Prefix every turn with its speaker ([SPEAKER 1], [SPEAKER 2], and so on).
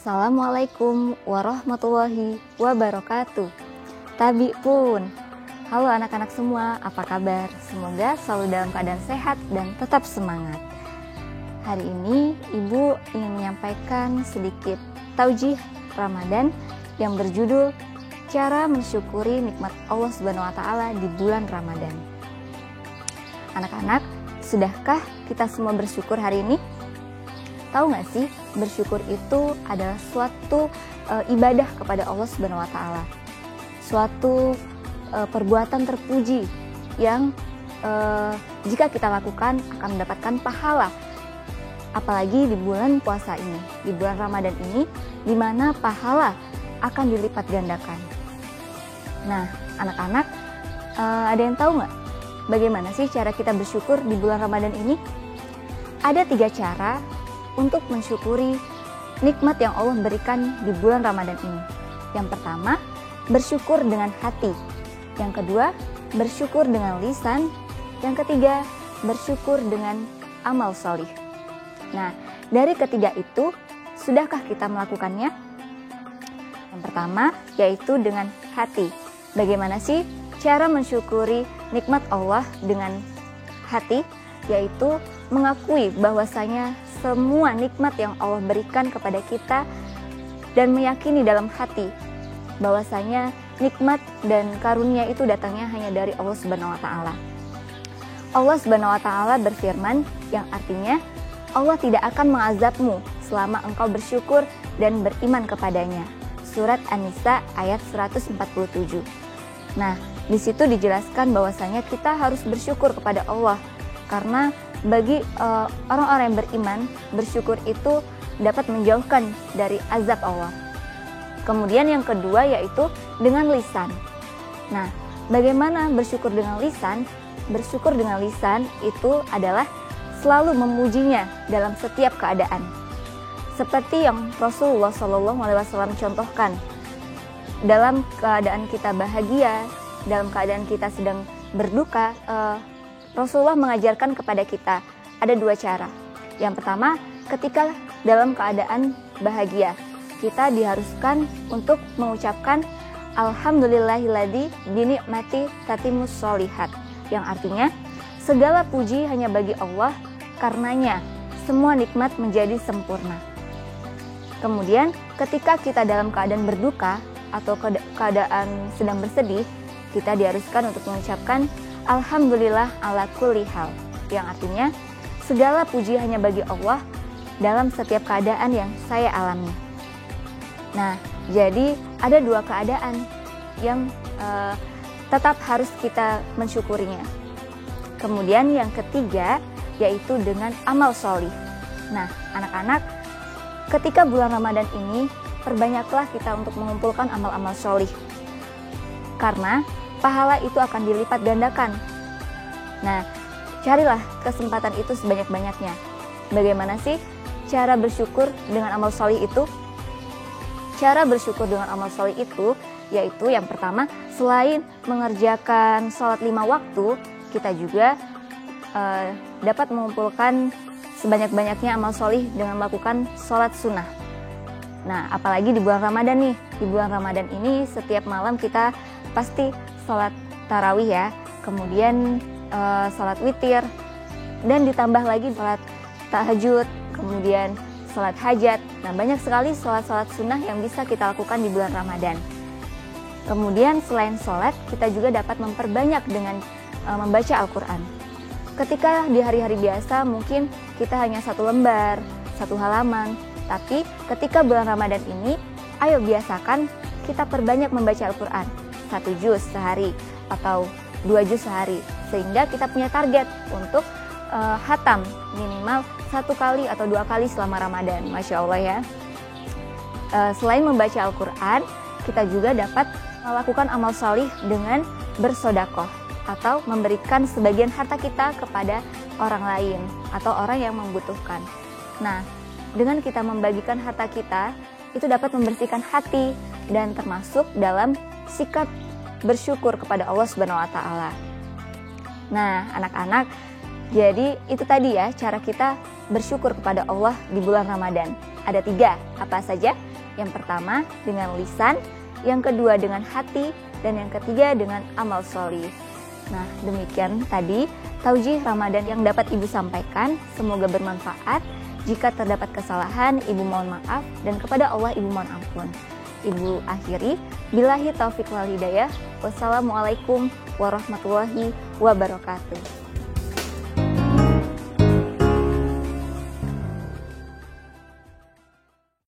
[SPEAKER 1] Assalamualaikum warahmatullahi wabarakatuh. Tabi pun. Halo anak-anak semua, apa kabar? Semoga selalu dalam keadaan sehat dan tetap semangat. Hari ini Ibu ingin menyampaikan sedikit taujih Ramadan yang berjudul Cara Mensyukuri Nikmat Allah Subhanahu wa Ta'ala di bulan Ramadan. Anak-anak, sudahkah kita semua bersyukur hari ini? Tahu gak sih, bersyukur itu adalah suatu ibadah kepada Allah Subhanahu wa Ta'ala. Suatu perbuatan terpuji yang jika kita lakukan akan mendapatkan pahala. Apalagi di bulan puasa ini, di bulan Ramadan ini, di mana pahala akan dilipat gandakan. Nah, anak-anak, ada yang tahu gak bagaimana sih cara kita bersyukur di bulan Ramadan ini? Ada 3 cara untuk mensyukuri nikmat yang Allah berikan di bulan Ramadan ini. Yang pertama, bersyukur dengan hati. Yang kedua, bersyukur dengan lisan. Yang ketiga, bersyukur dengan amal solih. Nah, dari ketiga itu, sudahkah kita melakukannya? Yang pertama, yaitu dengan hati. Bagaimana sih cara mensyukuri nikmat Allah dengan hati? Yaitu mengakui bahwasanya semua nikmat yang Allah berikan kepada kita dan meyakini dalam hati bahwasanya nikmat dan karunia itu datangnya hanya dari Allah Subhanahu wa Ta'ala. Allah Subhanahu wa Ta'ala berfirman yang artinya Allah tidak akan mengazabmu selama engkau bersyukur dan beriman kepadanya. Surat An-Nisa ayat 147. Nah, di situ dijelaskan bahwasanya kita harus bersyukur kepada Allah karena bagi orang-orang yang beriman, bersyukur itu dapat menjauhkan dari azab Allah. Kemudian yang kedua yaitu dengan lisan. Nah, bagaimana bersyukur dengan lisan? Bersyukur dengan lisan itu adalah selalu memujinya dalam setiap keadaan. Seperti yang Rasulullah SAW contohkan. Dalam keadaan kita bahagia, dalam keadaan kita sedang berduka, Rasulullah mengajarkan kepada kita ada 2 cara. Yang pertama, ketika dalam keadaan bahagia, kita diharuskan untuk mengucapkan Alhamdulillahilladzi binikmati tatimmus sholihat, yang artinya segala puji hanya bagi Allah, karenanya semua nikmat menjadi sempurna. Kemudian ketika kita dalam keadaan berduka atau keadaan sedang bersedih, kita diharuskan untuk mengucapkan Alhamdulillah ala kulli hal, yang artinya segala puji hanya bagi Allah dalam setiap keadaan yang saya alami. Nah, jadi ada 2 keadaan yang tetap harus kita mensyukurinya. Kemudian yang ketiga yaitu dengan amal sholih. Nah, anak-anak, ketika bulan Ramadan ini perbanyaklah kita untuk mengumpulkan amal-amal sholih, karena pahala itu akan dilipat gandakan. Nah, carilah kesempatan itu sebanyak-banyaknya. Bagaimana sih cara bersyukur dengan amal sholih itu? Cara bersyukur dengan amal sholih itu yaitu yang pertama, selain mengerjakan sholat 5 waktu, kita juga dapat mengumpulkan sebanyak-banyaknya amal sholih dengan melakukan sholat sunnah. Nah, apalagi di bulan Ramadan nih. Di bulan Ramadan ini setiap malam kita pasti sholat tarawih ya, kemudian sholat witir, dan ditambah lagi sholat tahajud, kemudian sholat hajat. Nah, banyak sekali sholat-sholat sunnah yang bisa kita lakukan di bulan Ramadan. Kemudian selain sholat, kita juga dapat memperbanyak dengan membaca Al-Quran. Ketika di hari-hari biasa mungkin kita hanya 1 lembar, 1 halaman, tapi ketika bulan Ramadan ini, ayo biasakan kita perbanyak membaca Al-Quran. 1 juz sehari atau 2 juz sehari, sehingga kita punya target untuk hatam minimal 1 kali atau 2 kali selama Ramadan. Masya Allah ya. Selain membaca Al-Quran, kita juga dapat melakukan amal sholih dengan bersodakoh atau memberikan sebagian harta kita kepada orang lain atau orang yang membutuhkan. Nah, dengan kita membagikan harta kita, itu dapat membersihkan hati dan termasuk dalam sikap bersyukur kepada Allah Subhanahu wa Ta'ala. Nah, anak-anak, jadi itu tadi ya cara kita bersyukur kepada Allah di bulan Ramadan. Ada 3, apa saja? Yang pertama dengan lisan, yang kedua dengan hati, dan yang ketiga dengan amal sholih. Nah, demikian tadi taujih Ramadan yang dapat Ibu sampaikan. Semoga bermanfaat. Jika terdapat kesalahan, Ibu mohon maaf, dan kepada Allah Ibu mohon ampun. Ibu akhiri, billahi taufiq wal hidayah. Wassalamualaikum warahmatullahi wabarakatuh.